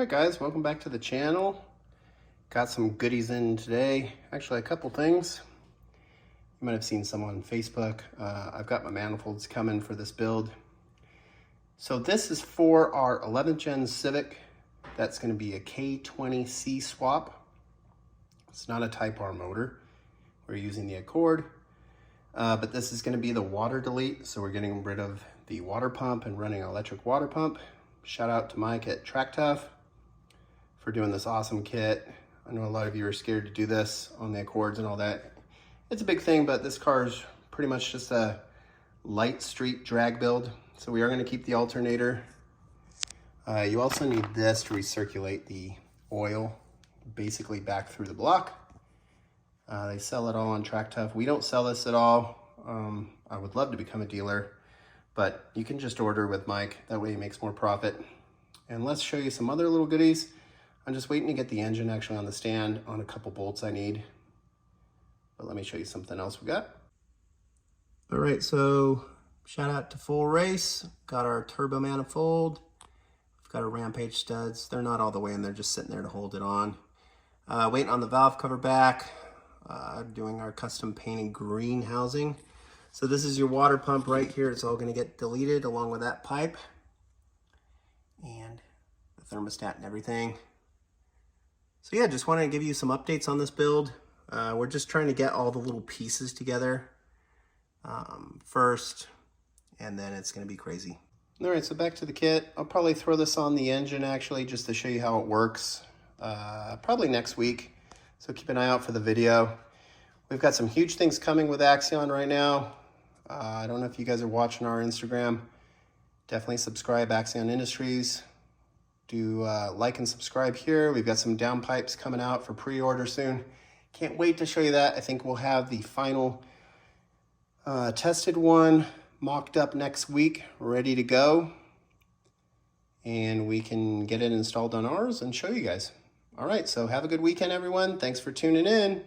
Alright guys, welcome back to the channel. Got some goodies in today. Actually, a couple things. You might have seen some on Facebook. I've got my manifolds coming for this build. So this is for our 11th gen Civic. That's going to be a K20c swap. It's not a Type R motor. We're using the Accord. But this is going to be the water delete. So we're getting rid of the water pump and running an electric water pump. Shout out to Mike at Trac Tuff for doing this awesome kit. I know a lot of you are scared to do this on the Accords and all that. It's a big thing, but this car is pretty much just a light street drag build. So we are going to keep the alternator. You also need this to recirculate the oil basically back through the block. They sell it all on Trac Tuff. We don't sell this at all. I would love to become a dealer, but you can just order with Mike. That way he makes more profit. And let's show you some other little goodies. I'm just waiting to get the engine actually on the stand on a couple bolts I need. But let me show you something else we got. All right, so shout out to Full Race. Got our turbo manifold. We've got our Rampage studs. They're not all the way in, they're just sitting there to hold it on. Waiting on the valve cover back. Doing our custom painted green housing. So this is your water pump right here. It's all going to get deleted along with that pipe and the thermostat and everything. So yeah, just wanted to give you some updates on this build. We're just trying to get all the little pieces together first, and then it's going to be crazy. All right, so back to the kit. I'll probably throw this on the engine actually just to show you how it works probably next week. So keep an eye out for the video. We've got some huge things coming with Axion right now. I don't know if you guys are watching our Instagram. Definitely subscribe, Axion Industries. Do like and subscribe here. We've got some downpipes coming out for pre-order soon. Can't wait to show you that. I think we'll have the final tested one mocked up next week, ready to go. And we can get it installed on ours and show you guys. All right, so have a good weekend, everyone. Thanks for tuning in.